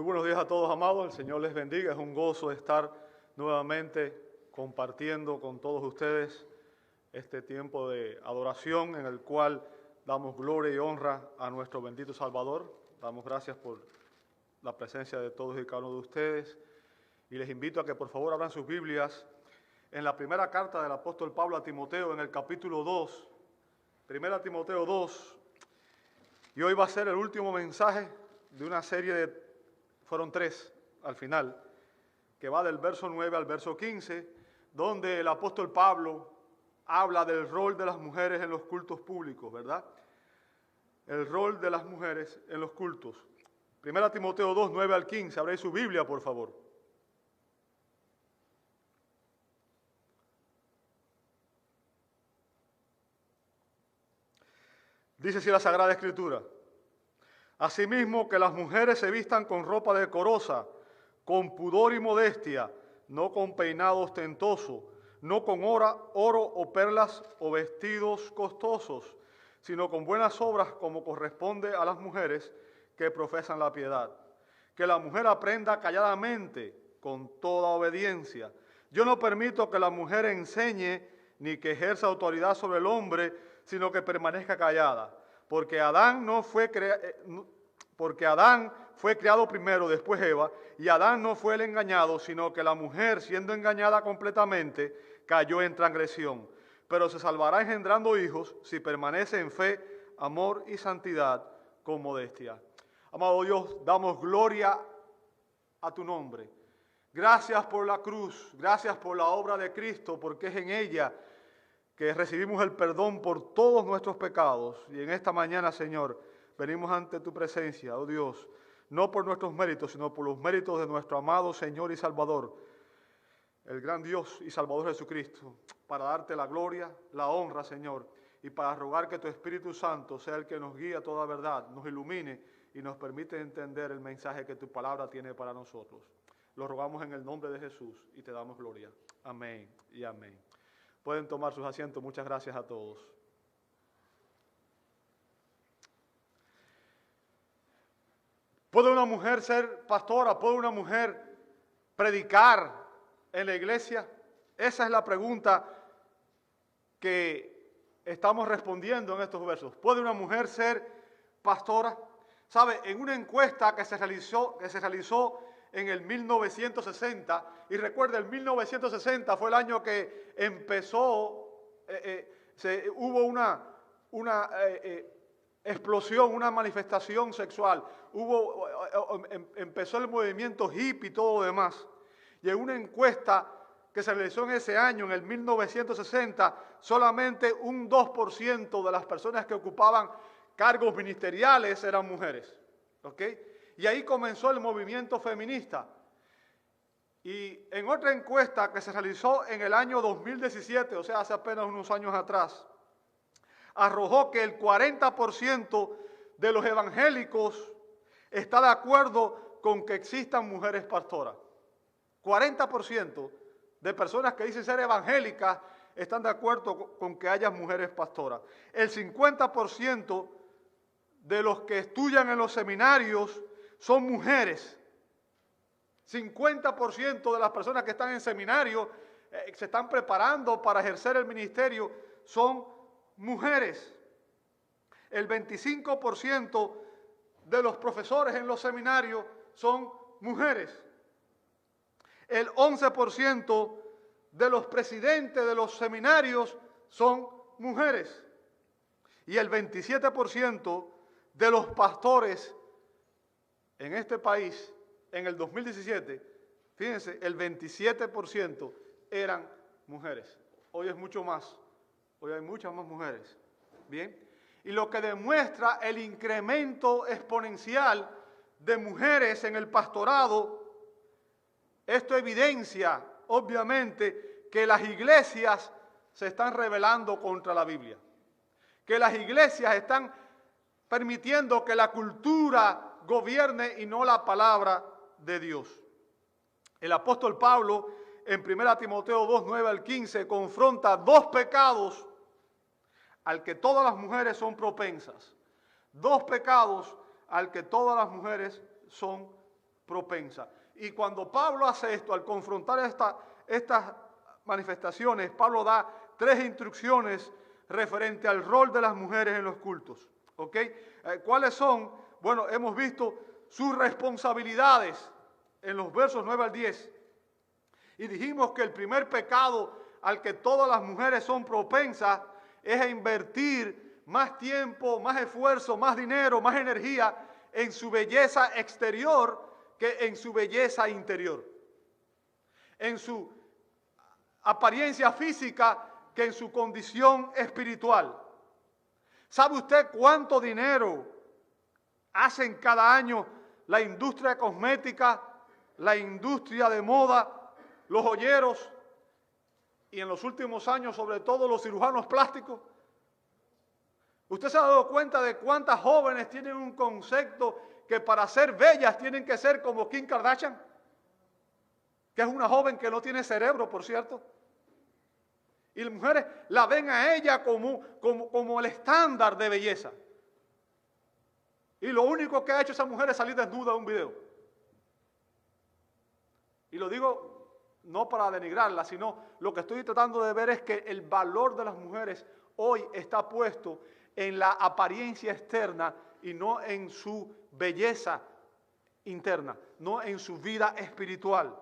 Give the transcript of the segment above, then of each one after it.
buenos días a todos, amados. El Señor les bendiga. Es un gozo estar nuevamente compartiendo con todos ustedes este tiempo de adoración en el cual damos gloria y honra a nuestro bendito Salvador. Damos gracias por la presencia de todos y cada uno de ustedes. Y les invito a que por favor abran sus Biblias en la primera carta del apóstol Pablo a Timoteo, en el capítulo 2. Primera Timoteo 2. Y hoy va a ser el último mensaje de una serie de... Fueron 3 al final, que va del verso 9 al verso 15, donde el apóstol Pablo habla del rol de las mujeres en los cultos públicos, ¿verdad? El rol de las mujeres en los cultos. Primera Timoteo 2, 9 al 15. Abráis su Biblia, por favor. Dice así la Sagrada Escritura: asimismo, que las mujeres se vistan con ropa decorosa, con pudor y modestia, no con peinado ostentoso, no con oro o perlas o vestidos costosos, sino con buenas obras como corresponde a las mujeres que profesan la piedad. Que la mujer aprenda calladamente, con toda obediencia. Yo no permito que la mujer enseñe ni que ejerza autoridad sobre el hombre, sino que permanezca callada. Porque Adán fue creado primero, después Eva, y Adán no fue el engañado, sino que la mujer, siendo engañada completamente, cayó en transgresión. Pero se salvará engendrando hijos si permanece en fe, amor y santidad con modestia. Amado Dios, damos gloria a tu nombre. Gracias por la cruz, gracias por la obra de Cristo, porque es en ella que recibimos el perdón por todos nuestros pecados. Y en esta mañana, Señor, venimos ante tu presencia, oh Dios, no por nuestros méritos, sino por los méritos de nuestro amado Señor y Salvador, el gran Dios y Salvador Jesucristo, para darte la gloria, la honra, Señor, y para rogar que tu Espíritu Santo sea el que nos guíe a toda verdad, nos ilumine y nos permite entender el mensaje que tu palabra tiene para nosotros. Lo rogamos en el nombre de Jesús y te damos gloria. Amén y amén. Pueden tomar sus asientos. Muchas gracias a todos. ¿Puede una mujer ser pastora? ¿Puede una mujer predicar en la iglesia? Esa es la pregunta que estamos respondiendo en estos versos. ¿Puede una mujer ser pastora? ¿Sabe? En una encuesta que se realizó en el 1960, y recuerda, el 1960 fue el año que empezó, hubo una explosión, una manifestación sexual, empezó el movimiento hippie y todo lo demás. Y en una encuesta que se realizó en ese año, en el 1960, solamente un 2% de las personas que ocupaban cargos ministeriales eran mujeres. ¿Ok? Y ahí comenzó el movimiento feminista. Y en otra encuesta que se realizó en el año 2017, o sea, hace apenas unos años atrás, arrojó que el 40% de los evangélicos está de acuerdo con que existan mujeres pastoras. 40% de personas que dicen ser evangélicas están de acuerdo con que haya mujeres pastoras. El 50% de los que estudian en los seminarios son mujeres. 50% de las personas que están en seminario, se están preparando para ejercer el ministerio, son mujeres. El 25% de los profesores en los seminarios son mujeres. El 11% de los presidentes de los seminarios son mujeres. Y el 27% de los pastores en este país, en el 2017, fíjense, el 27% eran mujeres. Hoy es mucho más. Hoy hay muchas más mujeres. Bien. Y lo que demuestra el incremento exponencial de mujeres en el pastorado, esto evidencia, obviamente, que las iglesias se están rebelando contra la Biblia. Que las iglesias están permitiendo que la cultura gobierne y no la palabra de Dios. El apóstol Pablo, en 1 Timoteo 2, 9 al 15, confronta dos pecados al que todas las mujeres son propensas. Dos pecados al que todas las mujeres son propensa. Y cuando Pablo hace esto, al confrontar estas manifestaciones, Pablo da 3 instrucciones referente al rol de las mujeres en los cultos. ¿Ok? ¿Cuáles son? Bueno, hemos visto sus responsabilidades en los versos 9 al 10. Y dijimos que el primer pecado al que todas las mujeres son propensas es a invertir más tiempo, más esfuerzo, más dinero, más energía en su belleza exterior que en su belleza interior. En su apariencia física que en su condición espiritual. ¿Sabe usted cuánto dinero hacen cada año la industria cosmética, la industria de moda, los joyeros y en los últimos años sobre todo los cirujanos plásticos? ¿Usted se ha dado cuenta de cuántas jóvenes tienen un concepto que para ser bellas tienen que ser como Kim Kardashian? Que es una joven que no tiene cerebro, por cierto. Y las mujeres la ven a ella como el estándar de belleza. Y lo único que ha hecho esa mujer es salir desnuda en un video. Y lo digo no para denigrarla, sino lo que estoy tratando de ver es que el valor de las mujeres hoy está puesto en la apariencia externa y no en su belleza interna, no en su vida espiritual.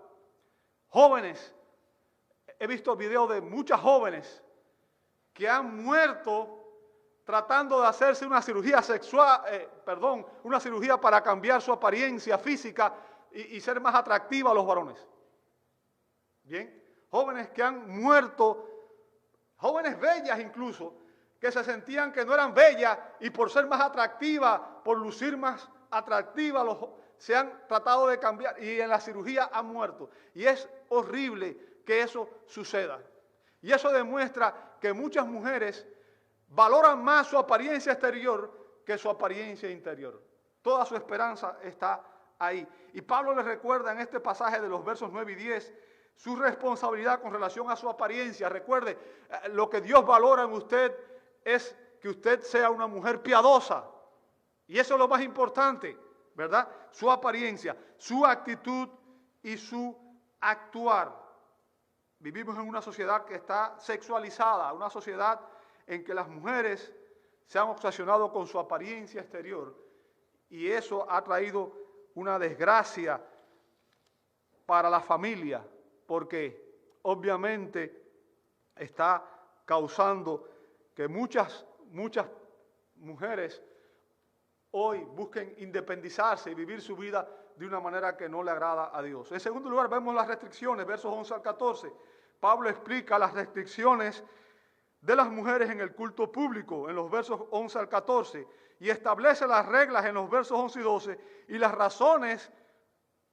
Jóvenes, he visto videos de muchas jóvenes que han muerto tratando de hacerse una cirugía una cirugía para cambiar su apariencia física y ser más atractiva a los varones. Bien, jóvenes que han muerto, jóvenes bellas incluso, que se sentían que no eran bellas y por ser más atractivas, por lucir más atractivas, se han tratado de cambiar y en la cirugía han muerto. Y es horrible que eso suceda. Y eso demuestra que muchas mujeres valoran más su apariencia exterior que su apariencia interior. Toda su esperanza está ahí. Y Pablo les recuerda en este pasaje de los versos 9 y 10 su responsabilidad con relación a su apariencia. Recuerde, lo que Dios valora en usted es que usted sea una mujer piadosa. Y eso es lo más importante, ¿verdad? Su apariencia, su actitud y su actuar. Vivimos en una sociedad que está sexualizada, una sociedad en que las mujeres se han obsesionado con su apariencia exterior y eso ha traído una desgracia para la familia porque obviamente está causando que muchas mujeres hoy busquen independizarse y vivir su vida de una manera que no le agrada a Dios. En segundo lugar, vemos las restricciones, versos 11 al 14. Pablo explica las restricciones de las mujeres en el culto público, en los versos 11 al 14, y establece las reglas en los versos 11 y 12, y las razones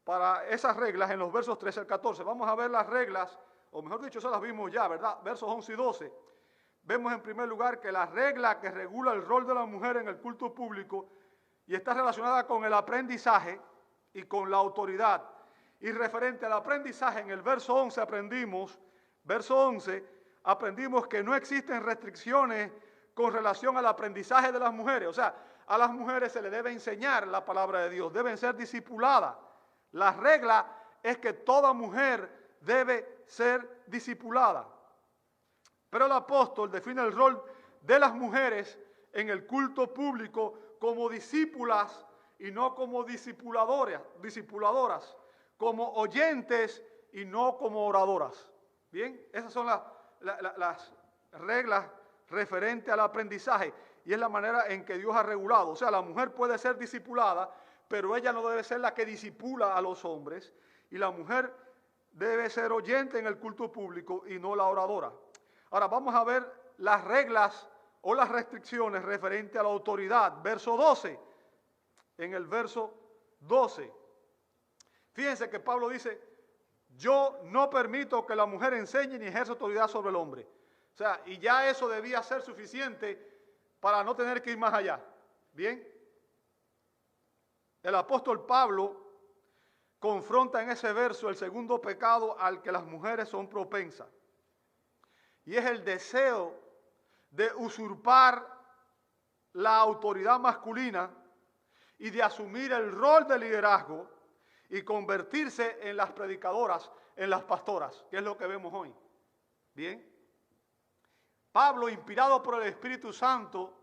para esas reglas en los versos 13 al 14. Vamos a ver las reglas, o mejor dicho, esas las vimos ya, ¿verdad? Versos 11 y 12. Vemos en primer lugar que la regla que regula el rol de la mujer en el culto público y está relacionada con el aprendizaje y con la autoridad. Y referente al aprendizaje, en el verso 11 aprendimos que no existen restricciones con relación al aprendizaje de las mujeres. O sea, a las mujeres se les debe enseñar la palabra de Dios, deben ser discipuladas. La regla es que toda mujer debe ser discipulada. Pero el apóstol define el rol de las mujeres en el culto público como discípulas y no como discipuladoras, como oyentes y no como oradoras. Bien, esas son las reglas referentes al aprendizaje y es la manera en que Dios ha regulado. O sea, la mujer puede ser discipulada, pero ella no debe ser la que discipula a los hombres y la mujer debe ser oyente en el culto público y no la oradora. Ahora vamos a ver las reglas o las restricciones referentes a la autoridad. Verso 12. En el verso 12. Fíjense que Pablo dice, yo no permito que la mujer enseñe ni ejerza autoridad sobre el hombre. O sea, y ya eso debía ser suficiente para no tener que ir más allá. Bien. El apóstol Pablo confronta en ese verso el segundo pecado al que las mujeres son propensas. Y es el deseo de usurpar la autoridad masculina y de asumir el rol de liderazgo y convertirse en las predicadoras, en las pastoras, que es lo que vemos hoy. Bien. Pablo, inspirado por el Espíritu Santo,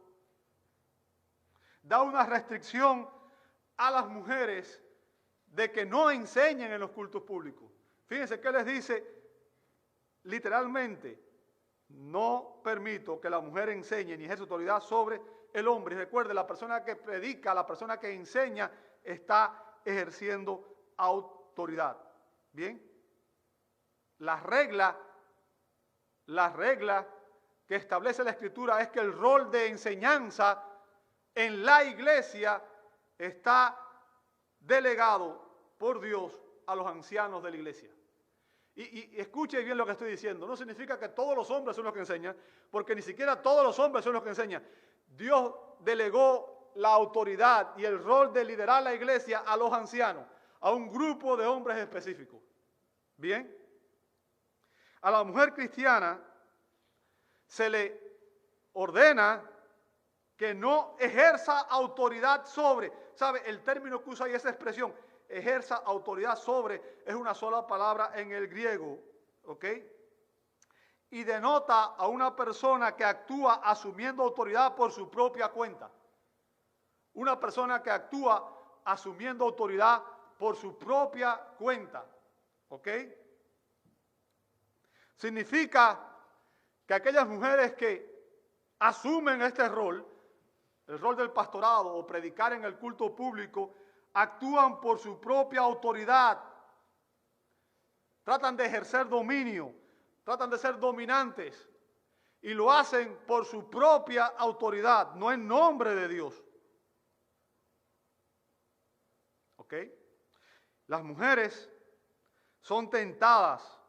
da una restricción a las mujeres de que no enseñen en los cultos públicos. Fíjense que les dice literalmente: no permito que la mujer enseñe ni ejerza autoridad sobre el hombre. Y recuerde, la persona que predica, la persona que enseña, está ejerciendo autoridad. Bien. La regla que establece la Escritura es que el rol de enseñanza en la iglesia está delegado por Dios a los ancianos de la iglesia. Y escuche bien lo que estoy diciendo. No significa que todos los hombres son los que enseñan, porque ni siquiera todos los hombres son los que enseñan. Dios delegó la autoridad y el rol de liderar la iglesia a los ancianos, a un grupo de hombres específicos. Bien. A la mujer cristiana se le ordena que no ejerza autoridad sobre, ¿sabe? El término que usa ahí, esa expresión, ejerza autoridad sobre, es una sola palabra en el griego, ¿ok? Y denota a una persona que actúa asumiendo autoridad por su propia cuenta. Una persona que actúa asumiendo autoridad por su propia cuenta, ¿ok? Significa que aquellas mujeres que asumen este rol, el rol del pastorado o predicar en el culto público, actúan por su propia autoridad, tratan de ejercer dominio, tratan de ser dominantes y lo hacen por su propia autoridad, no en nombre de Dios. ¿Ok? Las mujeres son tentadas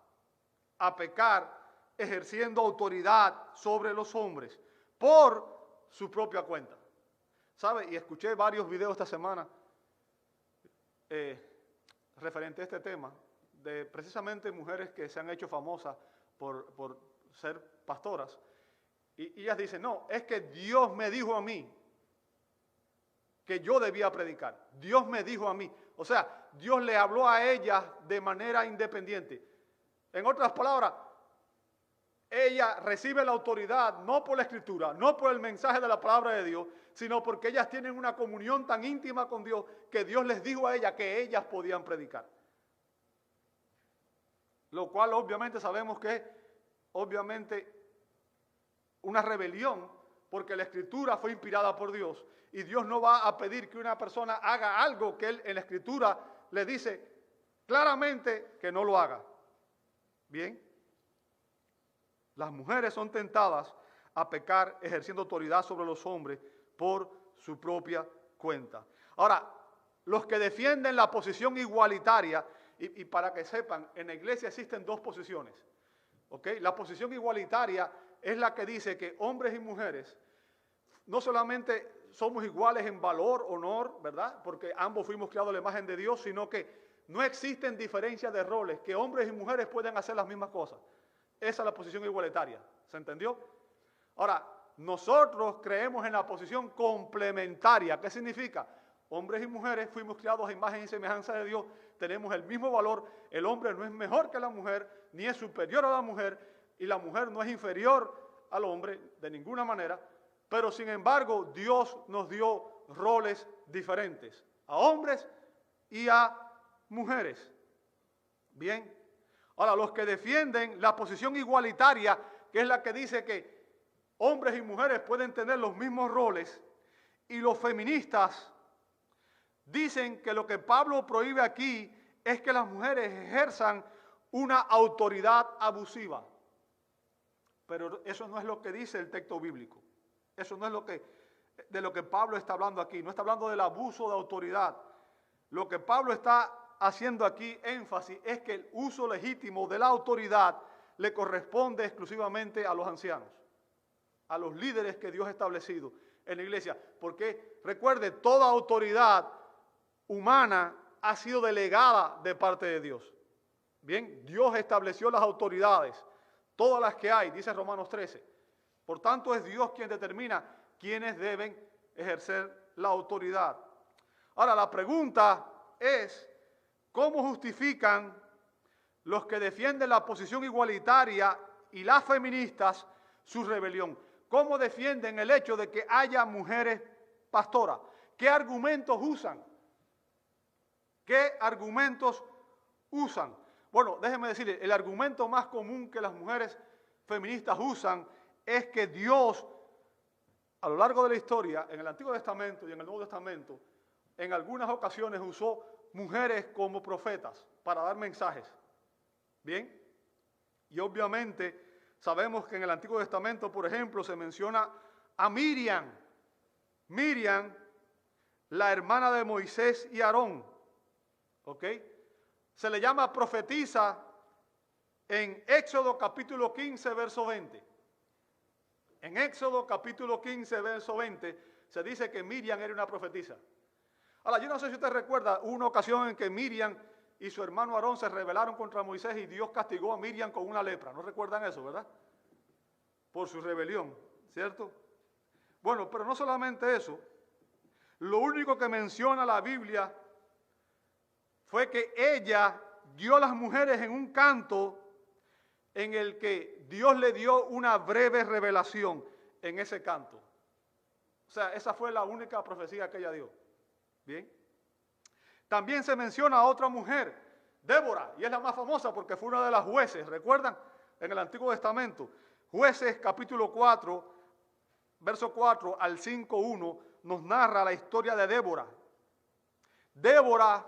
a pecar ejerciendo autoridad sobre los hombres por su propia cuenta. ¿Sabe? Y escuché varios videos esta semana referente a este tema, de precisamente mujeres que se han hecho famosas por ser pastoras. Y ellas dicen: no, es que Dios me dijo a mí que yo debía predicar. Dios me dijo a mí. O sea, Dios le habló a ellas de manera independiente. En otras palabras, ella recibe la autoridad no por la Escritura, no por el mensaje de la palabra de Dios, sino porque ellas tienen una comunión tan íntima con Dios que Dios les dijo a ellas que ellas podían predicar. Lo cual obviamente sabemos que es una rebelión, porque la Escritura fue inspirada por Dios y Dios no va a pedir que una persona haga algo que Él en la Escritura le dice claramente que no lo haga. Bien. Las mujeres son tentadas a pecar ejerciendo autoridad sobre los hombres por su propia cuenta. Ahora, los que defienden la posición igualitaria, y para que sepan, en la iglesia existen dos posiciones. ¿Ok? La posición igualitaria es la que dice que hombres y mujeres no solamente somos iguales en valor, honor, ¿verdad? Porque ambos fuimos creados a la imagen de Dios, sino que no existen diferencias de roles, que hombres y mujeres pueden hacer las mismas cosas. Esa es la posición igualitaria. ¿Se entendió? Ahora, nosotros creemos en la posición complementaria. ¿Qué significa? Hombres y mujeres fuimos creados a imagen y semejanza de Dios, tenemos el mismo valor. El hombre no es mejor que la mujer, ni es superior a la mujer, y la mujer no es inferior al hombre de ninguna manera. Pero sin embargo, Dios nos dio roles diferentes, a hombres y a mujeres. Bien. Ahora, los que defienden la posición igualitaria, que es la que dice que hombres y mujeres pueden tener los mismos roles, y los feministas dicen que lo que Pablo prohíbe aquí es que las mujeres ejerzan una autoridad abusiva. Pero eso no es lo que dice el texto bíblico. Eso no es de lo que Pablo está hablando aquí. No está hablando del abuso de autoridad. Lo que Pablo está haciendo aquí énfasis es que el uso legítimo de la autoridad le corresponde exclusivamente a los ancianos, a los líderes que Dios ha establecido en la iglesia. Porque recuerde, toda autoridad humana ha sido delegada de parte de Dios. Bien, Dios estableció las autoridades, todas las que hay, dice Romanos 13. Por tanto, es Dios quien determina quiénes deben ejercer la autoridad. Ahora, la pregunta es, ¿Cómo justifican los que defienden la posición igualitaria y las feministas su rebelión? ¿Cómo defienden el hecho de que haya mujeres pastoras? ¿Qué argumentos usan? ¿Qué argumentos usan? Bueno, déjenme decirles, el argumento más común que las mujeres feministas usan es que Dios, a lo largo de la historia, en el Antiguo Testamento y en el Nuevo Testamento, en algunas ocasiones usó mujeres como profetas para dar mensajes. ¿Bien? Y obviamente sabemos que en el Antiguo Testamento, por ejemplo, se menciona a Miriam. Miriam, la hermana de Moisés y Aarón. ¿Ok? Se le llama profetisa en Éxodo capítulo 15, verso 20. En Éxodo capítulo 15, verso 20, se dice que Miriam era una profetisa. Ahora, yo no sé si usted recuerda una ocasión en que Miriam y su hermano Aarón se rebelaron contra Moisés y Dios castigó a Miriam con una lepra. ¿No recuerdan eso, verdad? Por su rebelión, ¿cierto? Bueno, pero no solamente eso. Lo único que menciona la Biblia fue que ella dio a las mujeres en un canto en el que Dios le dio una breve revelación en ese canto. O sea, esa fue la única profecía que ella dio. Bien. También se menciona a otra mujer, Débora, y es la más famosa porque fue una de las jueces, ¿recuerdan? En el Antiguo Testamento. Jueces capítulo 4, verso 4 al 5:1, nos narra la historia de Débora. Débora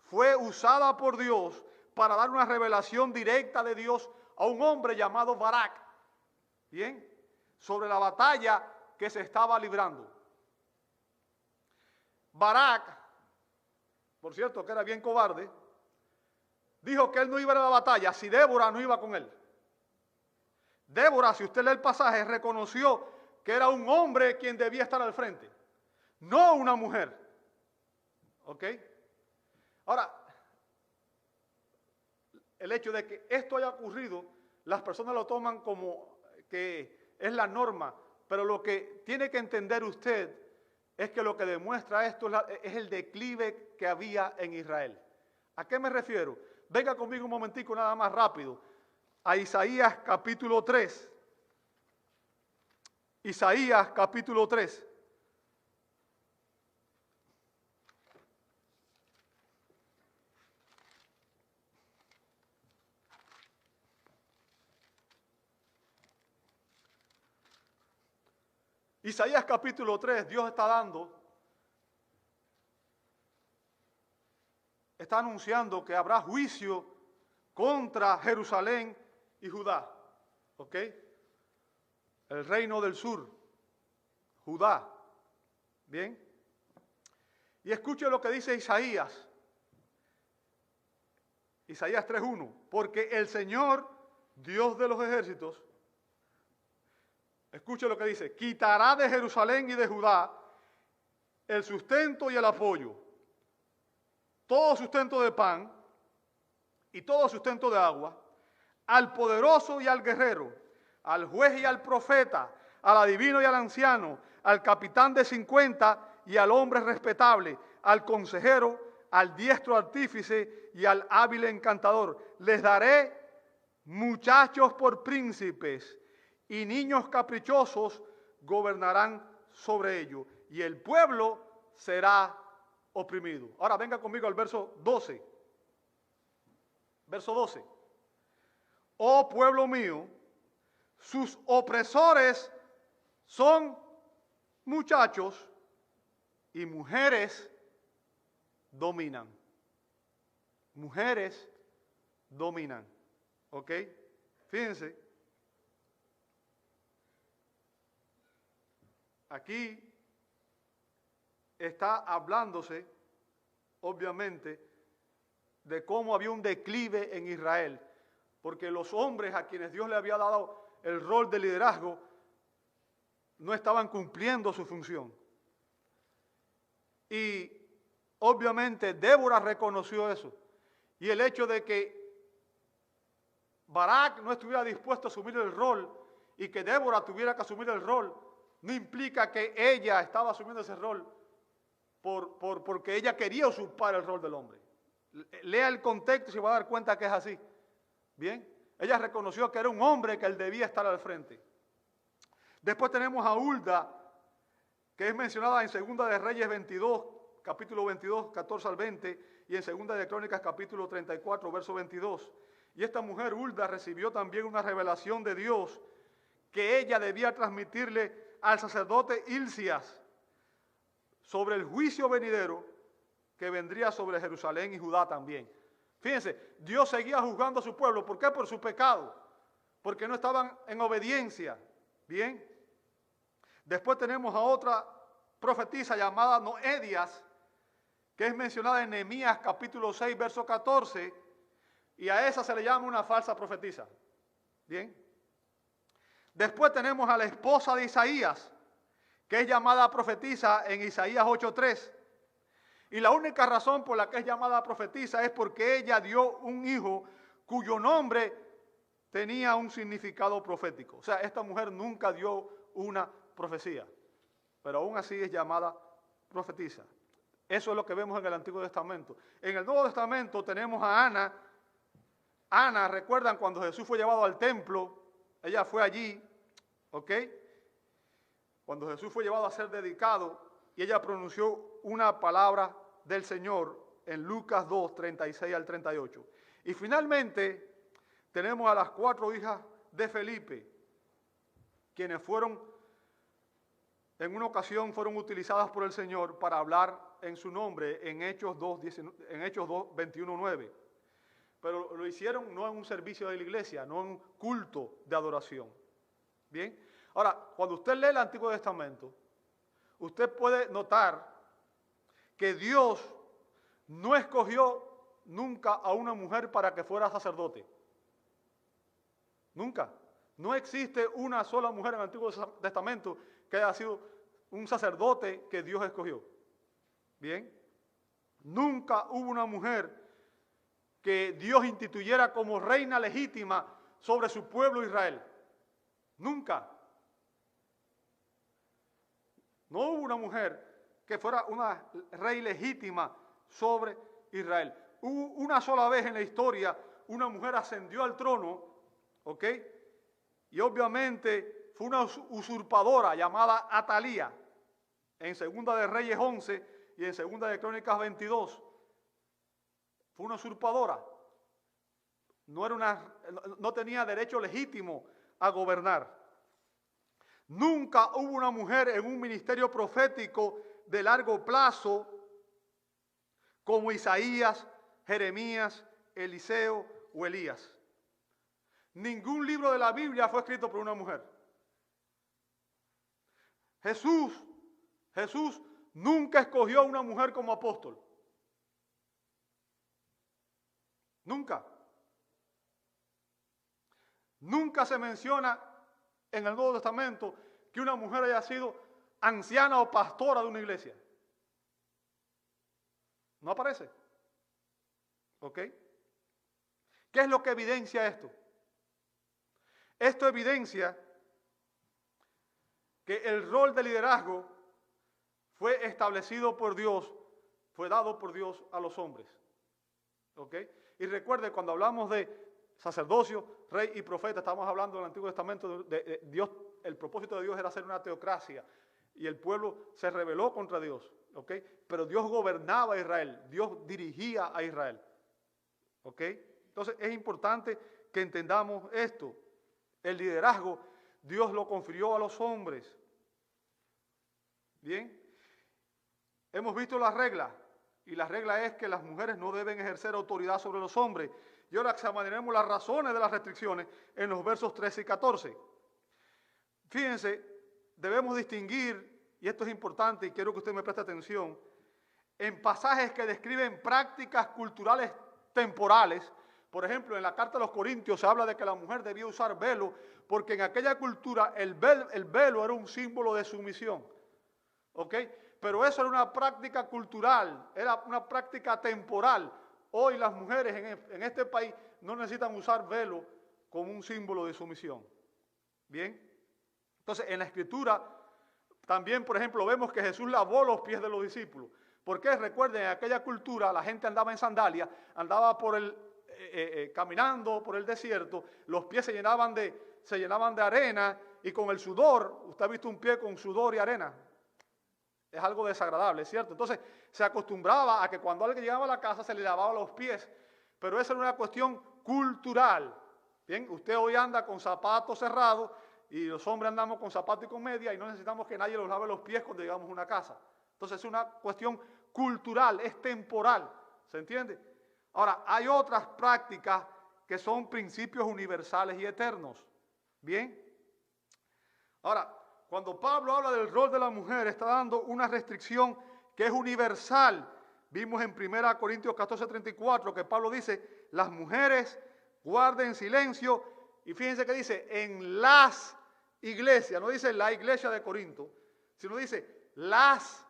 fue usada por Dios para dar una revelación directa de Dios a un hombre llamado Barak, ¿bien? Sobre la batalla que se estaba librando. Barak, por cierto que era bien cobarde, dijo que él no iba a la batalla si Débora no iba con él. Débora, si usted lee el pasaje, reconoció que era un hombre quien debía estar al frente, no una mujer. ¿Ok? Ahora, el hecho de que esto haya ocurrido, las personas lo toman como que es la norma, pero lo que tiene que entender usted es que lo que demuestra esto es el declive que había en Israel. ¿A qué me refiero? Venga conmigo un momentico nada más rápido a Isaías capítulo 3. Isaías capítulo 3. Isaías capítulo 3, Dios está anunciando que habrá juicio contra Jerusalén y Judá. ¿Ok? El reino del sur, Judá. ¿Bien? Y escuche lo que dice Isaías. Isaías 3:1. Porque el Señor, Dios de los ejércitos, escuche lo que dice, quitará de Jerusalén y de Judá el sustento y el apoyo, todo sustento de pan y todo sustento de agua, al poderoso y al guerrero, al juez y al profeta, al adivino y al anciano, al capitán de 50 y al hombre respetable, al consejero, al diestro artífice y al hábil encantador. Les daré muchachos por príncipes y niños caprichosos gobernarán sobre ellos, y el pueblo será oprimido. Ahora venga conmigo al verso 12. Verso 12. Oh pueblo mío, sus opresores son muchachos y mujeres dominan. Mujeres dominan. ¿Ok? Fíjense. Aquí está hablándose, obviamente, de cómo había un declive en Israel, porque los hombres a quienes Dios le había dado el rol de liderazgo no estaban cumpliendo su función. Y obviamente Débora reconoció eso. Y el hecho de que Barak no estuviera dispuesto a asumir el rol y que Débora tuviera que asumir el rol, no implica que ella estaba asumiendo ese rol porque ella quería usurpar el rol del hombre. Lea el contexto y se va a dar cuenta que es así. Bien, ella reconoció que era un hombre que él debía estar al frente. Después tenemos a Hulda, que es mencionada en Segunda de Reyes 22, capítulo 22, 14 al 20, y en Segunda de Crónicas, capítulo 34, verso 22. Y esta mujer, Hulda, recibió también una revelación de Dios que ella debía transmitirle al sacerdote Hilcías sobre el juicio venidero que vendría sobre Jerusalén y Judá también. Fíjense, Dios seguía juzgando a su pueblo. ¿Por qué? Por su pecado. Porque no estaban en obediencia. Bien. Después tenemos a otra profetisa llamada Noedias, que es mencionada en Nehemías capítulo 6, verso 14, y a esa se le llama una falsa profetisa. Bien. Después tenemos a la esposa de Isaías, que es llamada profetisa en Isaías 8:3. Y la única razón por la que es llamada profetisa es porque ella dio un hijo cuyo nombre tenía un significado profético. O sea, esta mujer nunca dio una profecía, pero aún así es llamada profetisa. Eso es lo que vemos en el Antiguo Testamento. En el Nuevo Testamento tenemos a Ana. Ana, ¿recuerdan cuando Jesús fue llevado al templo? Ella fue allí, ¿ok? Cuando Jesús fue llevado a ser dedicado, y ella pronunció una palabra del Señor en Lucas 2, 36 al 38. Y finalmente tenemos a las 4 hijas de Felipe, quienes en una ocasión fueron utilizadas por el Señor para hablar en su nombre en Hechos 2, 21, 9. Pero lo hicieron no en un servicio de la iglesia, no en un culto de adoración. Bien. Ahora, cuando usted lee el Antiguo Testamento, usted puede notar que Dios no escogió nunca a una mujer para que fuera sacerdote. Nunca. No existe una sola mujer en el Antiguo Testamento que haya sido un sacerdote que Dios escogió. Bien. Nunca hubo una mujer que Dios instituyera como reina legítima sobre su pueblo Israel. Nunca. No hubo una mujer que fuera una rey legítima sobre Israel. Hubo una sola vez en la historia una mujer ascendió al trono, ¿ok? Y obviamente fue una usurpadora llamada Atalía, en Segunda de Reyes 11 y en Segunda de Crónicas 22. Fue una usurpadora. No tenía derecho legítimo a gobernar. Nunca hubo una mujer en un ministerio profético de largo plazo como Isaías, Jeremías, Eliseo o Elías. Ningún libro de la Biblia fue escrito por una mujer. Jesús nunca escogió a una mujer como apóstol. Nunca. Nunca se menciona en el Nuevo Testamento que una mujer haya sido anciana o pastora de una iglesia. No aparece. ¿Ok? ¿Qué es lo que evidencia esto? Esto evidencia que el rol de liderazgo fue establecido por Dios, fue dado por Dios a los hombres. ¿Ok? Y recuerde, cuando hablamos de sacerdocio, rey y profeta, estamos hablando del Antiguo Testamento de Dios. El propósito de Dios era hacer una teocracia y el pueblo se rebeló contra Dios, ¿ok? Pero Dios gobernaba a Israel, Dios dirigía a Israel, ¿ok? Entonces es importante que entendamos esto. El liderazgo Dios lo confirió a los hombres. Bien, hemos visto la regla, y la regla es que las mujeres no deben ejercer autoridad sobre los hombres. Y ahora examinaremos las razones de las restricciones en los versos 13 y 14. Fíjense, debemos distinguir, y esto es importante y quiero que usted me preste atención, en pasajes que describen prácticas culturales temporales. Por ejemplo, en la carta a los Corintios se habla de que la mujer debía usar velo, porque en aquella cultura el velo era un símbolo de sumisión. ¿Ok? Pero eso era una práctica cultural, era una práctica temporal. Hoy las mujeres en este país no necesitan usar velo como un símbolo de sumisión. Bien. Entonces, en la Escritura también, por ejemplo, vemos que Jesús lavó los pies de los discípulos. Porque recuerden, en aquella cultura la gente andaba en sandalias, andaba caminando por el desierto, los pies se llenaban de arena y con el sudor, usted ha visto un pie con sudor y arena, es algo desagradable, ¿cierto? Entonces se acostumbraba a que cuando alguien llegaba a la casa se le lavaba los pies, pero esa era una cuestión cultural. Bien, usted hoy anda con zapatos cerrados y los hombres andamos con zapatos y con media y no necesitamos que nadie nos lave los pies cuando llegamos a una casa. Entonces es una cuestión cultural, es temporal, ¿se entiende? Ahora, hay otras prácticas que son principios universales y eternos. Bien. Ahora, cuando Pablo habla del rol de la mujer, está dando una restricción que es universal. Vimos en 1 Corintios 14:34 que Pablo dice, las mujeres guarden silencio. Y fíjense que dice, en las iglesias, no dice la iglesia de Corinto, sino dice las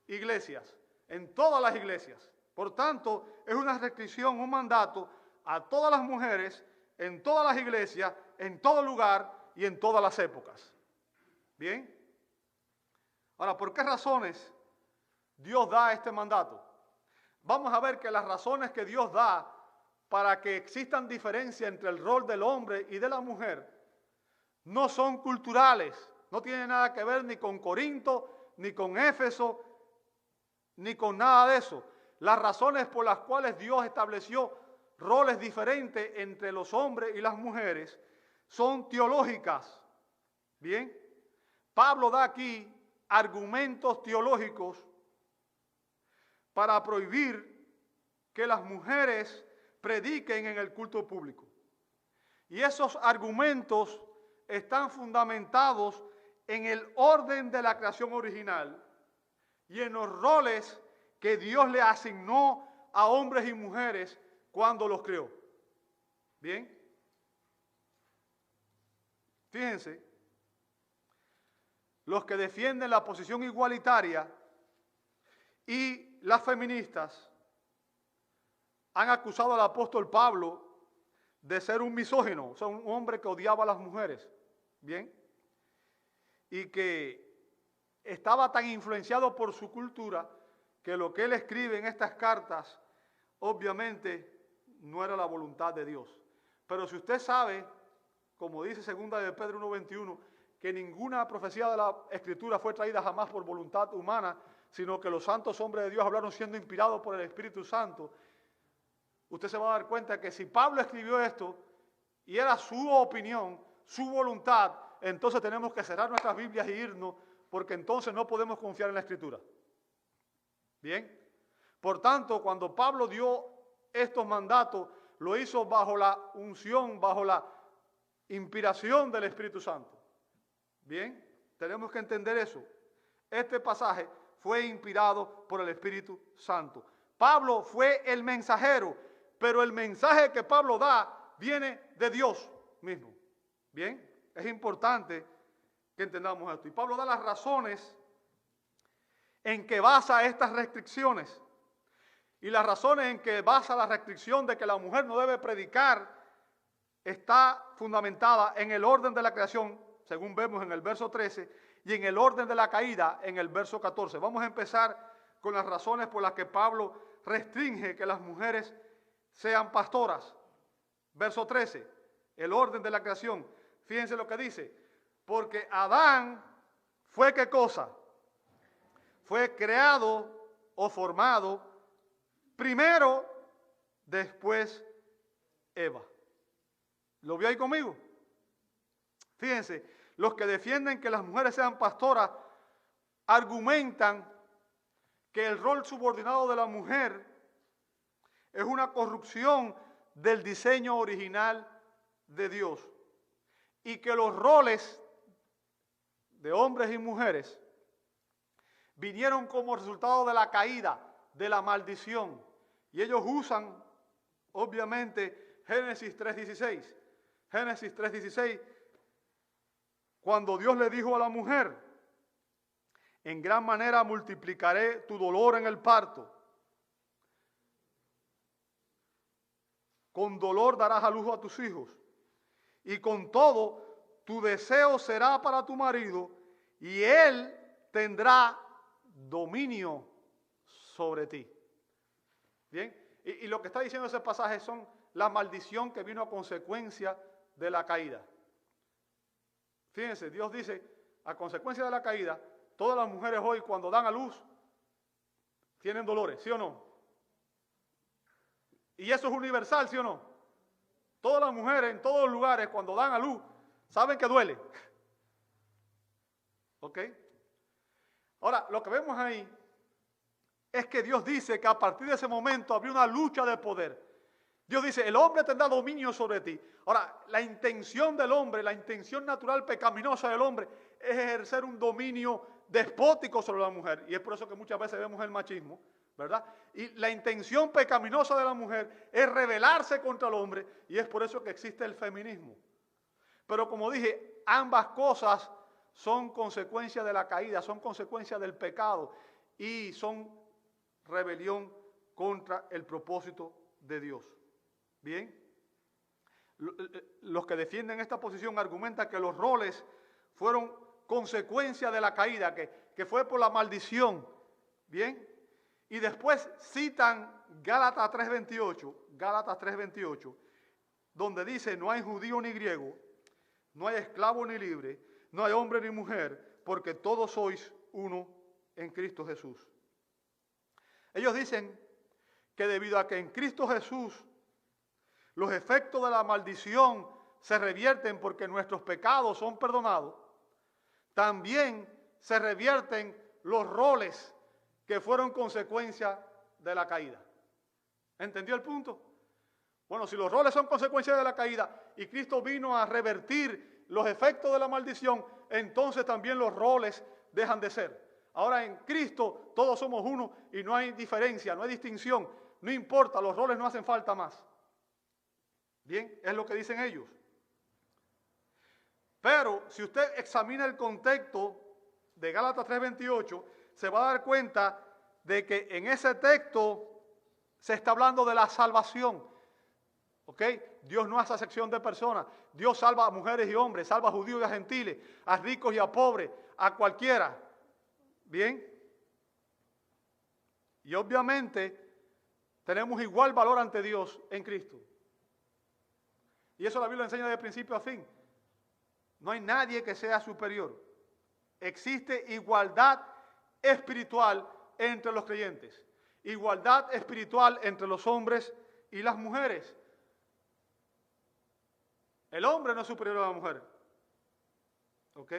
iglesias, en todas las iglesias. Por tanto, es una restricción, un mandato a todas las mujeres, en todas las iglesias, en todo lugar y en todas las épocas. Bien. Ahora, ¿por qué razones Dios da este mandato? Vamos a ver que las razones que Dios da para que existan diferencias entre el rol del hombre y de la mujer no son culturales, no tienen nada que ver ni con Corinto, ni con Éfeso, ni con nada de eso. Las razones por las cuales Dios estableció roles diferentes entre los hombres y las mujeres son teológicas. Bien, Pablo da aquí argumentos teológicos para prohibir que las mujeres prediquen en el culto público. Y esos argumentos están fundamentados en el orden de la creación original y en los roles que Dios le asignó a hombres y mujeres cuando los creó. Bien. Fíjense, los que defienden la posición igualitaria y las feministas han acusado al apóstol Pablo de ser un misógino, o sea, un hombre que odiaba a las mujeres. Bien. Y que estaba tan influenciado por su cultura que lo que él escribe en estas cartas, obviamente, no era la voluntad de Dios. Pero si usted sabe, como dice 2 de Pedro 1:21, que ninguna profecía de la Escritura fue traída jamás por voluntad humana, sino que los santos hombres de Dios hablaron siendo inspirados por el Espíritu Santo, usted se va a dar cuenta que si Pablo escribió esto y era su opinión, su voluntad, entonces tenemos que cerrar nuestras Biblias e irnos, porque entonces no podemos confiar en la Escritura. Bien. Por tanto, cuando Pablo dio estos mandatos, lo hizo bajo la unción, bajo la inspiración del Espíritu Santo. Bien, tenemos que entender eso. Este pasaje fue inspirado por el Espíritu Santo. Pablo fue el mensajero, pero el mensaje que Pablo da viene de Dios mismo. Bien, es importante que entendamos esto. Y Pablo da las razones en que basa estas restricciones. Y las razones en que basa la restricción de que la mujer no debe predicar está fundamentada en el orden de la creación, según vemos en el verso 13, y en el orden de la caída en el verso 14. Vamos a empezar con las razones por las que Pablo restringe que las mujeres sean pastoras. Verso 13, el orden de la creación. Fíjense lo que dice. Porque Adán fue, ¿qué cosa? Fue creado o formado primero, después Eva. ¿Lo vio ahí conmigo? Fíjense, los que defienden que las mujeres sean pastoras argumentan que el rol subordinado de la mujer es una corrupción del diseño original de Dios y que los roles de hombres y mujeres vinieron como resultado de la caída, de la maldición. Y ellos usan, obviamente, Génesis 3:16. Génesis 3:16, cuando Dios le dijo a la mujer, en gran manera multiplicaré tu dolor en el parto. Con dolor darás a luz a tus hijos. Y con todo, tu deseo será para tu marido, y él tendrá dominio sobre ti. Bien, y lo que está diciendo ese pasaje son la maldición que vino a consecuencia de la caída. Fíjense, Dios dice, a consecuencia de la caída, todas las mujeres hoy cuando dan a luz tienen dolores, ¿sí o no? Y eso es universal, ¿sí o no? Todas las mujeres en todos los lugares cuando dan a luz saben que duele. ¿Ok? Ahora, lo que vemos ahí es que Dios dice que a partir de ese momento habría una lucha de poder. Dios dice, el hombre tendrá dominio sobre ti. Ahora, la intención del hombre, la intención natural pecaminosa del hombre es ejercer un dominio despótico sobre la mujer. Y es por eso que muchas veces vemos el machismo, ¿verdad? Y la intención pecaminosa de la mujer es rebelarse contra el hombre y es por eso que existe el feminismo. Pero como dije, ambas cosas son consecuencia de la caída, son consecuencia del pecado y son rebelión contra el propósito de Dios. Bien, los que defienden esta posición argumentan que los roles fueron consecuencia de la caída, que fue por la maldición. Bien, y después citan Gálatas 3:28, donde dice, no hay judío ni griego, no hay esclavo ni libre, no hay hombre ni mujer, porque todos sois uno en Cristo Jesús. Ellos dicen que debido a que en Cristo Jesús los efectos de la maldición se revierten porque nuestros pecados son perdonados, también se revierten los roles que fueron consecuencia de la caída. ¿Entendió el punto? Bueno, si los roles son consecuencia de la caída y Cristo vino a revertir los efectos de la maldición, entonces también los roles dejan de ser. Ahora en Cristo todos somos uno y no hay diferencia, no hay distinción, no importa, los roles no hacen falta más. Bien, es lo que dicen ellos. Pero si usted examina el contexto de Gálatas 3:28, se va a dar cuenta de que en ese texto se está hablando de la salvación. ¿Ok? Dios no hace acepción de personas. Dios salva a mujeres y hombres, salva a judíos y a gentiles, a ricos y a pobres, a cualquiera. ¿Bien? Y obviamente tenemos igual valor ante Dios en Cristo. Y eso la Biblia enseña de principio a fin. No hay nadie que sea superior. Existe igualdad espiritual entre los creyentes. Igualdad espiritual entre los hombres y las mujeres. El hombre no es superior a la mujer. ¿Ok?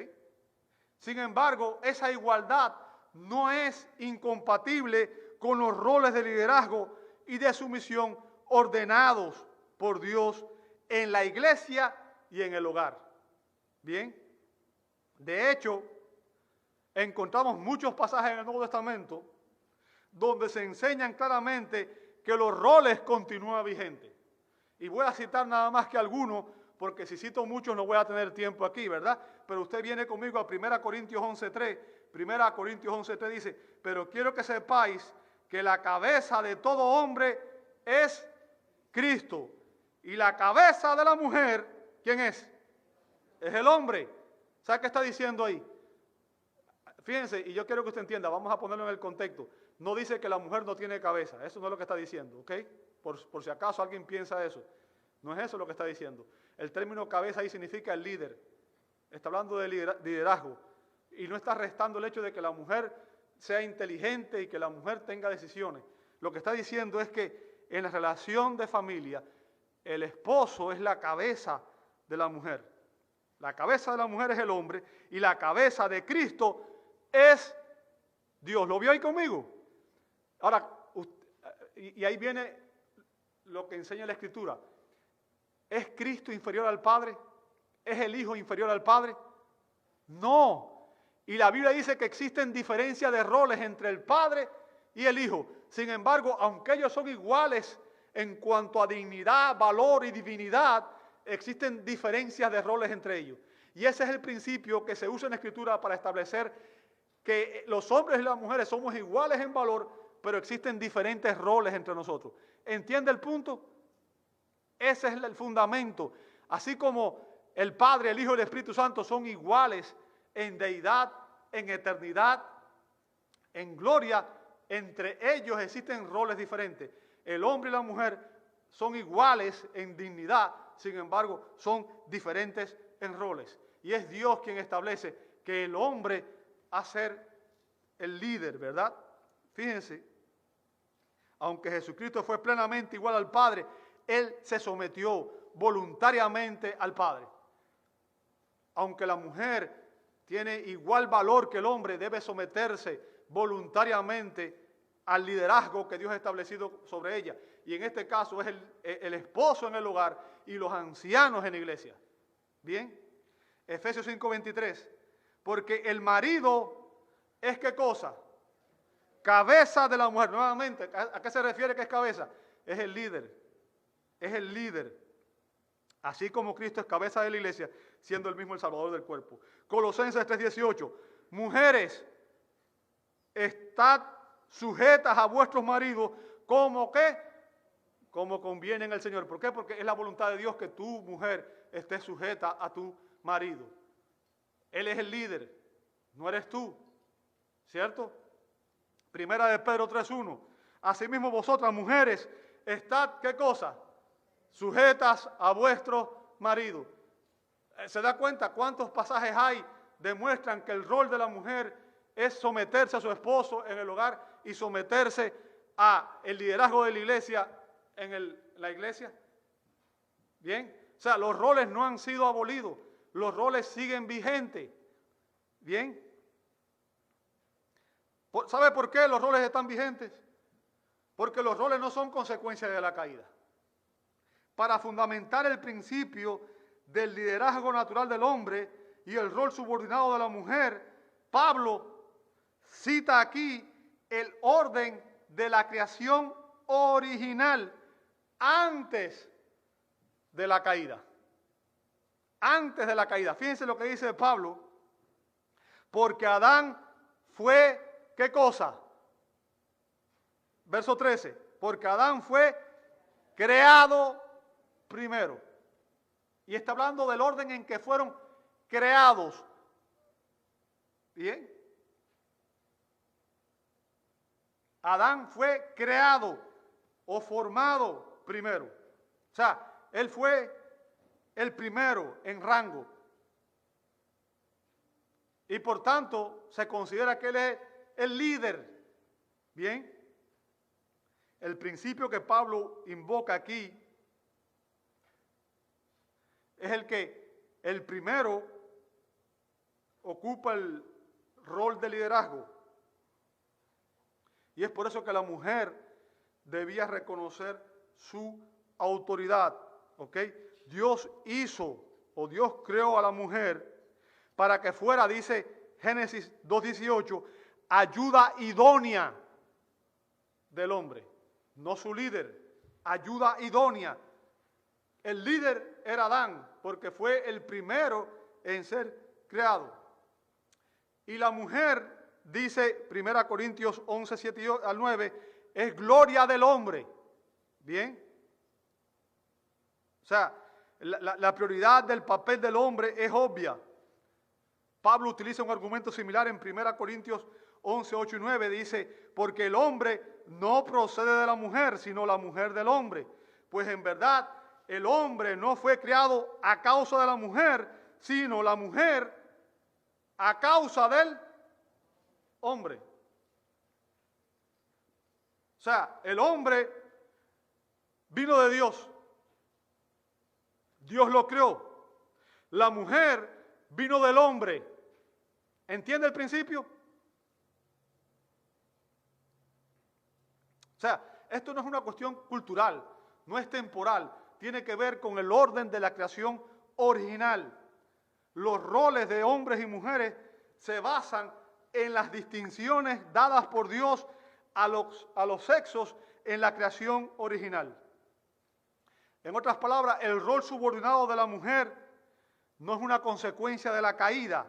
Sin embargo, esa igualdad no es incompatible con los roles de liderazgo y de sumisión ordenados por Dios en la iglesia y en el hogar. Bien, de hecho, encontramos muchos pasajes en el Nuevo Testamento donde se enseñan claramente que los roles continúan vigentes. Y voy a citar nada más que algunos, porque si cito muchos no voy a tener tiempo aquí, ¿verdad? Pero usted viene conmigo a 1 Corintios 11:3. 1 Corintios 11:3 dice, pero quiero que sepáis que la cabeza de todo hombre es Cristo. Y la cabeza de la mujer, ¿quién es? Es el hombre. ¿Sabe qué está diciendo ahí? Fíjense, y yo quiero que usted entienda, vamos a ponerlo en el contexto. No dice que la mujer no tiene cabeza, eso no es lo que está diciendo, ¿ok? Por si acaso alguien piensa eso. No es eso lo que está diciendo. El término cabeza ahí significa el líder. Está hablando de liderazgo. Y no está restando el hecho de que la mujer sea inteligente y que la mujer tenga decisiones. Lo que está diciendo es que en la relación de familia, el esposo es la cabeza de la mujer. La cabeza de la mujer es el hombre y la cabeza de Cristo es Dios. ¿Lo vio ahí conmigo? Ahora, y ahí viene lo que enseña la Escritura. ¿Es Cristo inferior al Padre? ¿Es el Hijo inferior al Padre? No. Y la Biblia dice que existen diferencias de roles entre el Padre y el Hijo. Sin embargo, aunque ellos son iguales en cuanto a dignidad, valor y divinidad, existen diferencias de roles entre ellos. Y ese es el principio que se usa en la Escritura para establecer que los hombres y las mujeres somos iguales en valor, pero existen diferentes roles entre nosotros. ¿Entiende el punto? Ese es el fundamento. Así como el Padre, el Hijo y el Espíritu Santo son iguales en deidad, en eternidad, en gloria, entre ellos existen roles diferentes. El hombre y la mujer son iguales en dignidad, sin embargo, son diferentes en roles. Y es Dios quien establece que el hombre ha de ser el líder, ¿verdad? Fíjense, aunque Jesucristo fue plenamente igual al Padre, Él se sometió voluntariamente al Padre. Aunque la mujer tiene igual valor que el hombre, debe someterse voluntariamente al liderazgo que Dios ha establecido sobre ella. Y en este caso es el esposo en el hogar y los ancianos en la iglesia. Bien, Efesios 5:23. Porque el marido es ¿qué cosa? Cabeza de la mujer. Nuevamente, ¿a qué se refiere que es cabeza? Es el líder. Es el líder. Así como Cristo es cabeza de la iglesia, siendo el mismo el Salvador del cuerpo. Colosenses 3:18. Mujeres, estad sujetas a vuestros maridos como ¿qué? Como conviene en el Señor. ¿Por qué? Porque es la voluntad de Dios que tu mujer esté sujeta a tu marido. Él es el líder, no eres tú, ¿cierto? Primera de Pedro 3:1. Asimismo vosotras, mujeres, estad, ¿qué cosa? Sujetas a vuestro marido. ¿Se da cuenta cuántos pasajes hay? Demuestran que el rol de la mujer es someterse a su esposo en el hogar y someterse a el liderazgo de la iglesia en la iglesia. Bien, o sea, los roles no han sido abolidos, los roles siguen vigentes. Bien, ¿sabe por qué los roles están vigentes? Porque los roles no son consecuencia de la caída. Para fundamentar el principio del liderazgo natural del hombre y el rol subordinado de la mujer, Pablo cita aquí el orden de la creación original antes de la caída. Antes de la caída. Fíjense lo que dice Pablo. Porque Adán fue, ¿qué cosa? Verso 13. Porque Adán fue creado primero. Y está hablando del orden en que fueron creados. Bien. Adán fue creado o formado primero. O sea, él fue el primero en rango. Y por tanto, se considera que él es el líder. Bien. El principio que Pablo invoca aquí es el que el primero ocupa el rol de liderazgo. Y es por eso que la mujer debía reconocer su autoridad. ¿Ok? Dios hizo o Dios creó a la mujer para que fuera, dice Génesis 2:18, ayuda idónea del hombre. No su líder, ayuda idónea. El líder era Adán, porque fue el primero en ser creado. Y la mujer, dice 1 Corintios 11, 7 al 9, es gloria del hombre. ¿Bien? O sea, la prioridad del papel del hombre es obvia. Pablo utiliza un argumento similar en 1 Corintios 11, 8 y 9. Dice, porque el hombre no procede de la mujer, sino la mujer del hombre. Pues en verdad, el hombre no fue creado a causa de la mujer, sino la mujer a causa del hombre. O sea, el hombre vino de Dios. Dios lo creó. La mujer vino del hombre. ¿Entiende el principio? O sea, esto no es una cuestión cultural, no es temporal. Tiene que ver con el orden de la creación original. Los roles de hombres y mujeres se basan en las distinciones dadas por Dios a los sexos en la creación original. En otras palabras, el rol subordinado de la mujer no es una consecuencia de la caída,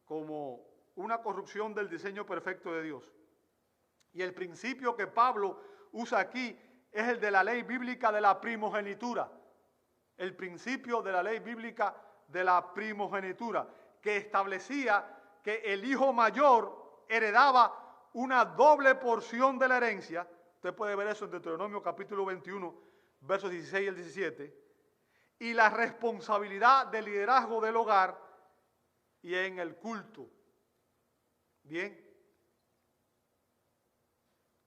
como una corrupción del diseño perfecto de Dios. Y el principio que Pablo usa aquí es el de la ley bíblica de la primogenitura. El principio de la ley bíblica de la primogenitura, que establecía que el hijo mayor heredaba una doble porción de la herencia. Usted puede ver eso en Deuteronomio capítulo 21, versos 16 al 17. Y la responsabilidad del liderazgo del hogar y en el culto. Bien.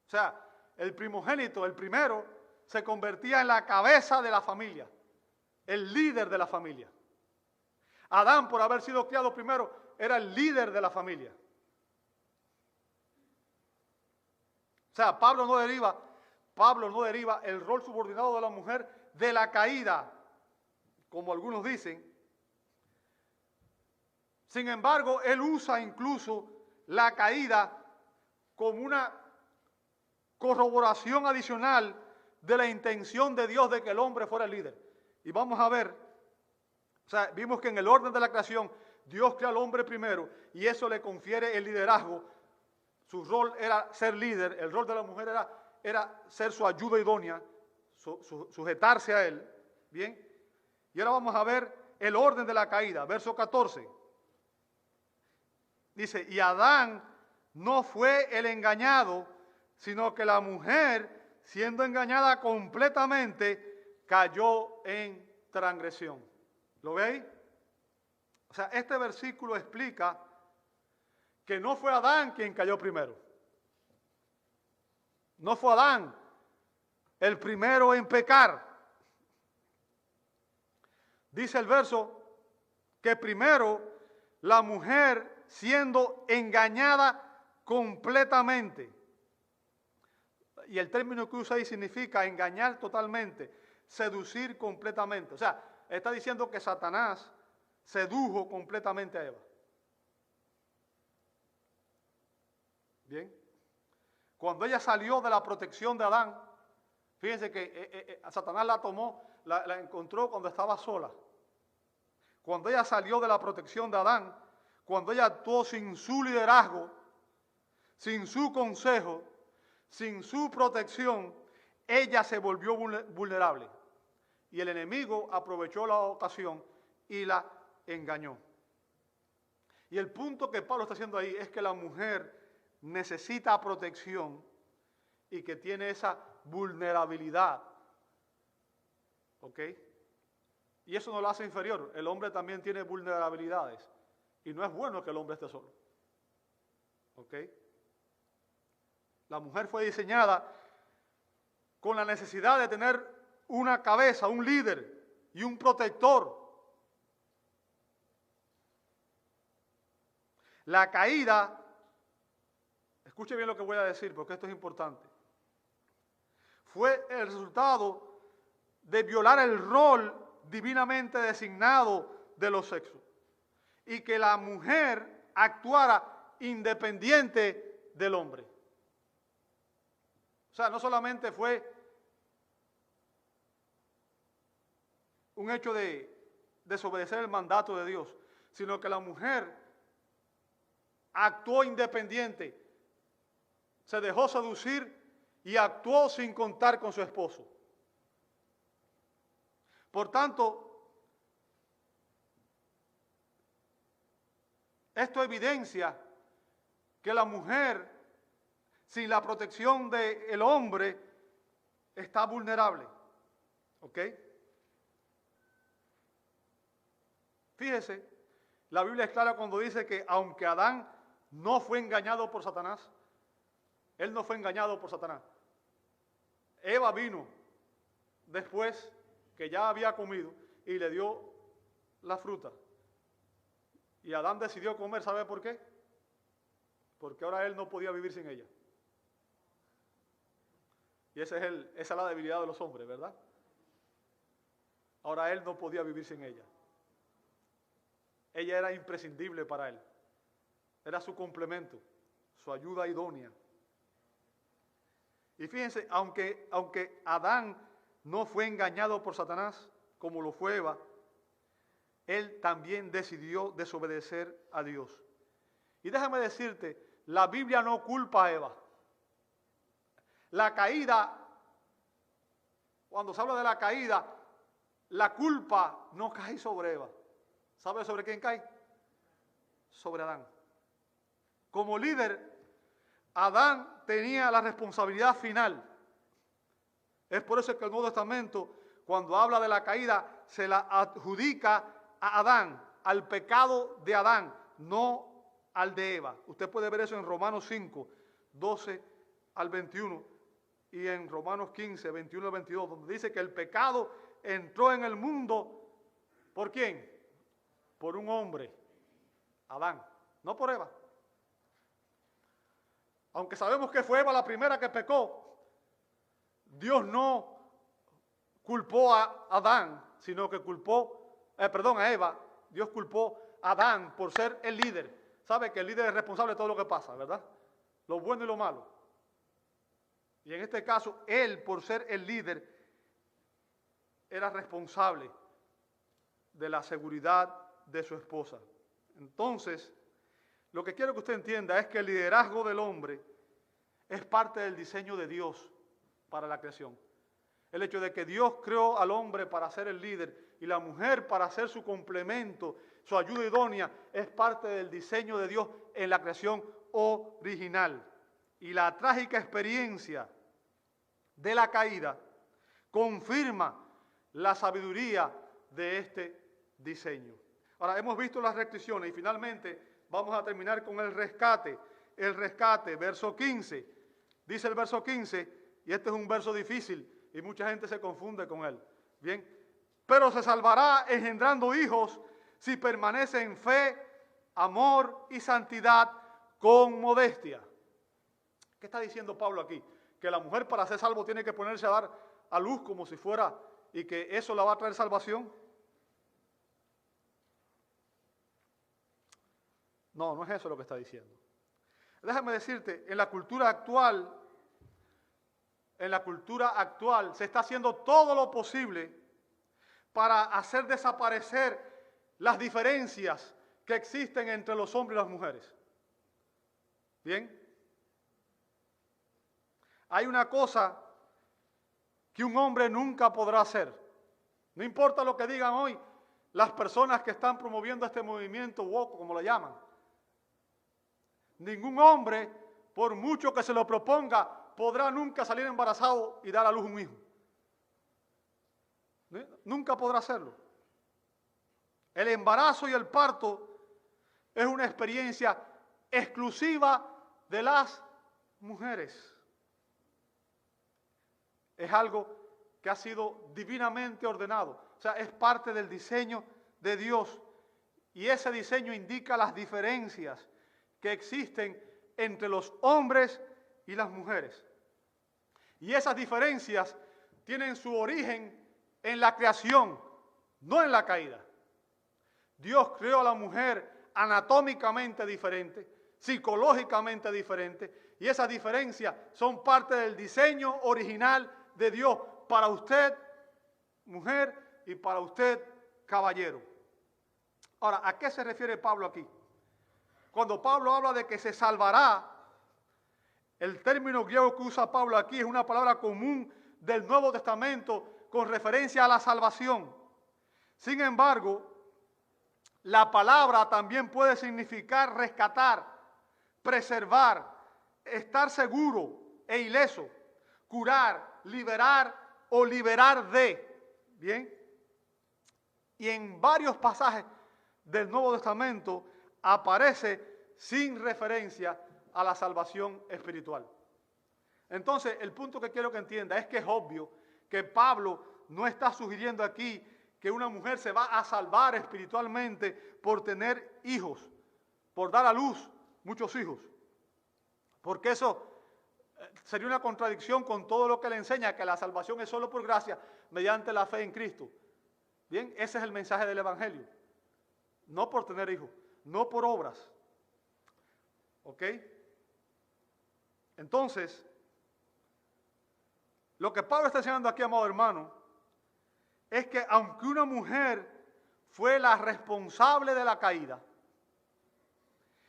O sea, el primogénito, el primero, se convertía en la cabeza de la familia, el líder de la familia. Adán, por haber sido criado primero, era el líder de la familia. O sea, Pablo no deriva el rol subordinado de la mujer de la caída, como algunos dicen. Sin embargo, él usa incluso la caída como una corroboración adicional de la intención de Dios de que el hombre fuera el líder. Y vamos a ver, o sea, vimos que en el orden de la creación, Dios crea al hombre primero y eso le confiere el liderazgo. Su rol era ser líder, el rol de la mujer era ser su ayuda idónea, sujetarse a él. Bien, y ahora vamos a ver el orden de la caída, verso 14. Dice, y Adán no fue el engañado, sino que la mujer, siendo engañada completamente, cayó en transgresión. ¿Lo veis? O sea, este versículo explica que no fue Adán quien cayó primero. No fue Adán el primero en pecar. Dice el verso que primero la mujer siendo engañada completamente. Y el término que usa ahí significa engañar totalmente, seducir completamente. O sea, está diciendo que Satanás sedujo completamente a Eva. Bien. Cuando ella salió de la protección de Adán, fíjense que Satanás la tomó, la encontró cuando estaba sola. Cuando ella salió de la protección de Adán, cuando ella actuó sin su liderazgo, sin su consejo, sin su protección, ella se volvió vulnerable. Y el enemigo aprovechó la ocasión y la engañó. Y el punto que Pablo está haciendo ahí es que la mujer necesita protección y que tiene esa vulnerabilidad. ¿Ok? Y eso no lo hace inferior. El hombre también tiene vulnerabilidades. Y no es bueno que el hombre esté solo. ¿Ok? La mujer fue diseñada con la necesidad de tener una cabeza, un líder y un protector. La caída, escuche bien lo que voy a decir porque esto es importante, fue el resultado de violar el rol divinamente designado de los sexos y que la mujer actuara independiente del hombre. O sea, no solamente fue un hecho de desobedecer el mandato de Dios, sino que la mujer actuó independiente, se dejó seducir y actuó sin contar con su esposo. Por tanto, esto evidencia que la mujer, sin la protección del hombre, está vulnerable. ¿Ok? Fíjese, la Biblia es clara cuando dice que aunque Adán no fue engañado por Satanás, él no fue engañado por Satanás. Eva vino después que ya había comido y le dio la fruta. Y Adán decidió comer, ¿sabe por qué? Porque ahora él no podía vivir sin ella. Y esa es la debilidad de los hombres, ¿verdad? Ahora él no podía vivir sin ella. Ella era imprescindible para él. Era su complemento, su ayuda idónea. Y fíjense, aunque Adán no fue engañado por Satanás, como lo fue Eva, él también decidió desobedecer a Dios. Y déjame decirte, la Biblia no culpa a Eva. La caída, cuando se habla de la caída, la culpa no cae sobre Eva. ¿Sabe sobre quién cae? Sobre Adán. Como líder, Adán tenía la responsabilidad final. Es por eso que el Nuevo Testamento, cuando habla de la caída, se la adjudica a Adán, al pecado de Adán, no al de Eva. Usted puede ver eso en Romanos 5, 12 al 21 y en Romanos 15, 21 al 22, donde dice que el pecado entró en el mundo, ¿por quién? Por un hombre, Adán, no por Eva. Aunque sabemos que fue Eva la primera que pecó, Dios no culpó a Adán, sino que a Eva. Dios culpó a Adán por ser el líder. Sabe que el líder es responsable de todo lo que pasa, ¿verdad? Lo bueno y lo malo. Y en este caso, él, por ser el líder, era responsable de la seguridad de su esposa. Entonces, lo que quiero que usted entienda es que el liderazgo del hombre es parte del diseño de Dios para la creación. El hecho de que Dios creó al hombre para ser el líder y la mujer para ser su complemento, su ayuda idónea, es parte del diseño de Dios en la creación original. Y la trágica experiencia de la caída confirma la sabiduría de este diseño. Ahora, hemos visto las restricciones y finalmente vamos a terminar con el rescate. El rescate, verso 15. Dice el verso 15, y este es un verso difícil y mucha gente se confunde con él. Bien, pero se salvará engendrando hijos si permanece en fe, amor y santidad con modestia. ¿Qué está diciendo Pablo aquí? Que la mujer para ser salvo tiene que ponerse a dar a luz como si fuera, y que eso la va a traer salvación. No, no es eso lo que está diciendo. Déjame decirte, en la cultura actual se está haciendo todo lo posible para hacer desaparecer las diferencias que existen entre los hombres y las mujeres. ¿Bien? Hay una cosa que un hombre nunca podrá hacer. No importa lo que digan hoy las personas que están promoviendo este movimiento woke, como lo llaman. Ningún hombre, por mucho que se lo proponga, podrá nunca salir embarazado y dar a luz un hijo. Nunca podrá hacerlo. El embarazo y el parto es una experiencia exclusiva de las mujeres. Es algo que ha sido divinamente ordenado. O sea, es parte del diseño de Dios. Y ese diseño indica las diferencias que existen entre los hombres y las mujeres. Y esas diferencias tienen su origen en la creación, no en la caída. Dios creó a la mujer anatómicamente diferente, psicológicamente diferente, y esas diferencias son parte del diseño original de Dios para usted, mujer, y para usted, caballero. Ahora, ¿a qué se refiere Pablo aquí? Cuando Pablo habla de que se salvará, el término griego que usa Pablo aquí es una palabra común del Nuevo Testamento con referencia a la salvación. Sin embargo, la palabra también puede significar rescatar, preservar, estar seguro e ileso, curar, liberar o liberar de. ¿Bien? Y en varios pasajes del Nuevo Testamento aparece sin referencia a la salvación espiritual. Entonces, el punto que quiero que entienda es que es obvio que Pablo no está sugiriendo aquí que una mujer se va a salvar espiritualmente por tener hijos, por dar a luz muchos hijos. Porque eso sería una contradicción con todo lo que le enseña, que la salvación es solo por gracia, mediante la fe en Cristo. Bien, ese es el mensaje del Evangelio. No por tener hijos, no por obras. ¿Ok? Entonces, lo que Pablo está enseñando aquí, amado hermano, es que aunque una mujer fue la responsable de la caída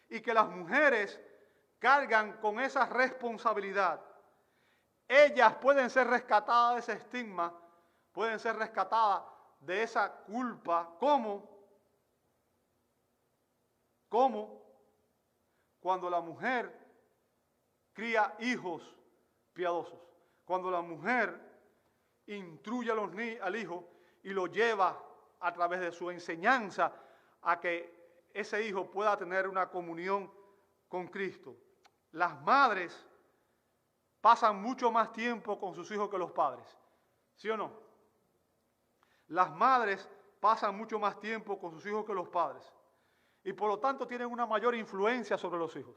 y que las mujeres cargan con esa responsabilidad, ellas pueden ser rescatadas de ese estigma, pueden ser rescatadas de esa culpa. ¿Cómo? Cuando la mujer cría hijos piadosos. Cuando la mujer instruye al hijo y lo lleva a través de su enseñanza a que ese hijo pueda tener una comunión con Cristo. Las madres pasan mucho más tiempo con sus hijos que los padres, ¿sí o no? Las madres pasan mucho más tiempo con sus hijos que los padres y por lo tanto tienen una mayor influencia sobre los hijos.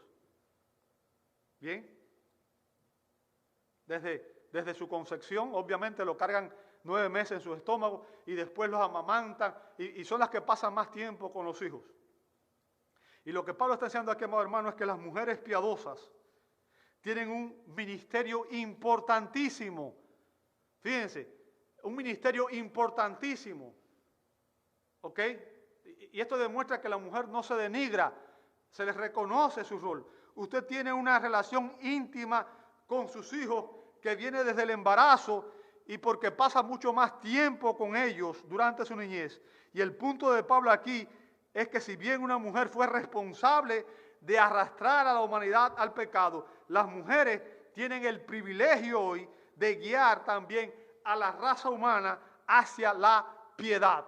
¿Bien? Desde su concepción, obviamente lo cargan 9 meses en su estómago y después los amamantan y son las que pasan más tiempo con los hijos. Y lo que Pablo está enseñando aquí, amado hermano, es que las mujeres piadosas tienen un ministerio importantísimo. Fíjense, un ministerio importantísimo. ¿Ok? Y esto demuestra que la mujer no se denigra, se les reconoce su rol. Usted tiene una relación íntima con sus hijos que viene desde el embarazo y porque pasa mucho más tiempo con ellos durante su niñez. Y el punto de Pablo aquí es que si bien una mujer fue responsable de arrastrar a la humanidad al pecado, las mujeres tienen el privilegio hoy de guiar también a la raza humana hacia la piedad.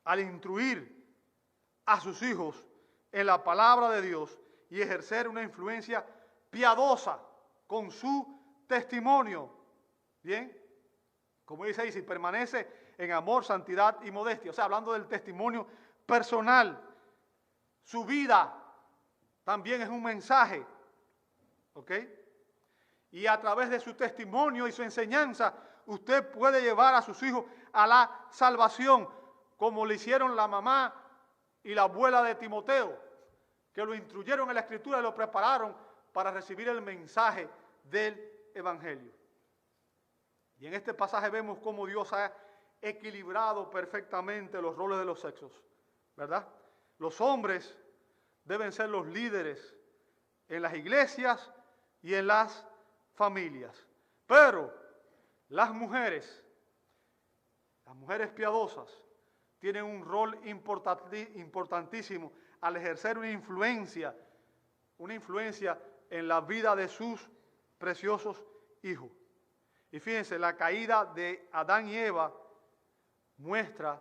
Al instruir a sus hijos en la palabra de Dios y ejercer una influencia piadosa con su testimonio. ¿Bien? Como dice ahí, si permanece en amor, santidad y modestia. O sea, hablando del testimonio personal. Su vida también es un mensaje. ¿Ok? Y a través de su testimonio y su enseñanza, usted puede llevar a sus hijos a la salvación, como le hicieron la mamá y la abuela de Timoteo, que lo instruyeron en la Escritura y lo prepararon para recibir el mensaje del Evangelio. Y en este pasaje vemos cómo Dios ha equilibrado perfectamente los roles de los sexos, ¿verdad? Los hombres deben ser los líderes en las iglesias y en las familias. Pero las mujeres piadosas, tienen un rol importantísimo al ejercer una influencia en la vida de sus preciosos hijos. Y fíjense, la caída de Adán y Eva muestra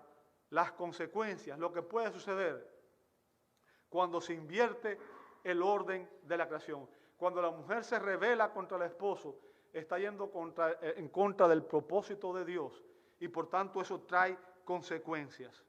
las consecuencias, lo que puede suceder cuando se invierte el orden de la creación. Cuando la mujer se rebela contra el esposo, está yendo en contra del propósito de Dios y por tanto eso trae consecuencias.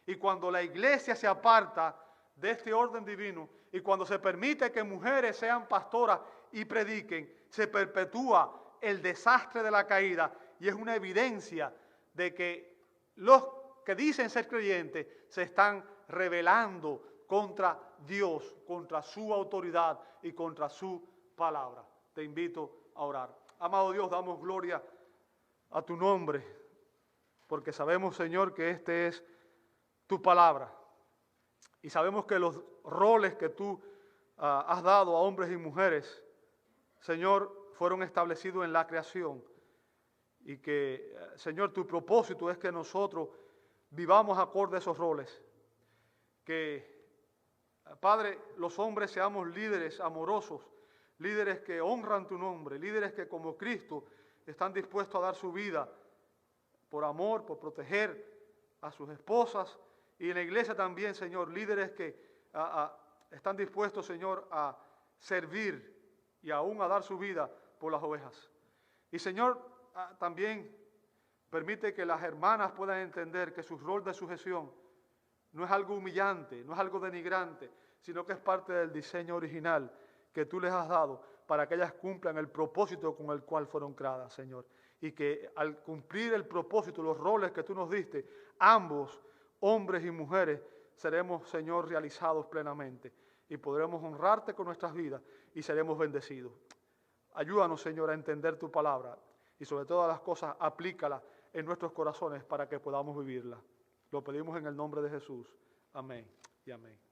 Y cuando la iglesia se aparta de este orden divino y cuando se permite que mujeres sean pastoras y prediquen, se perpetúa el desastre de la caída y es una evidencia de que los que dicen ser creyentes se están rebelando contra Dios, contra su autoridad y contra su palabra. Te invito a orar. Amado Dios, damos gloria a tu nombre, porque sabemos, Señor, que este es tu palabra. Y sabemos que los roles que tú has dado a hombres y mujeres, Señor, fueron establecidos en la creación. Y que, Señor, tu propósito es que nosotros vivamos acorde a esos roles. Que, Padre, los hombres seamos líderes amorosos, líderes que honran tu nombre, líderes que como Cristo están dispuestos a dar su vida por amor, por proteger a sus esposas. Y en la iglesia también, Señor, líderes que están dispuestos, Señor, a servir y aún a dar su vida por las ovejas. Y, Señor, también permite que las hermanas puedan entender que su rol de sujeción no es algo humillante, no es algo denigrante, sino que es parte del diseño original que tú les has dado para que ellas cumplan el propósito con el cual fueron creadas, Señor. Y que al cumplir el propósito, los roles que tú nos diste, ambos, hombres y mujeres, seremos, Señor, realizados plenamente y podremos honrarte con nuestras vidas y seremos bendecidos. Ayúdanos, Señor, a entender tu palabra y sobre todas las cosas, aplícala en nuestros corazones para que podamos vivirla. Lo pedimos en el nombre de Jesús. Amén y amén.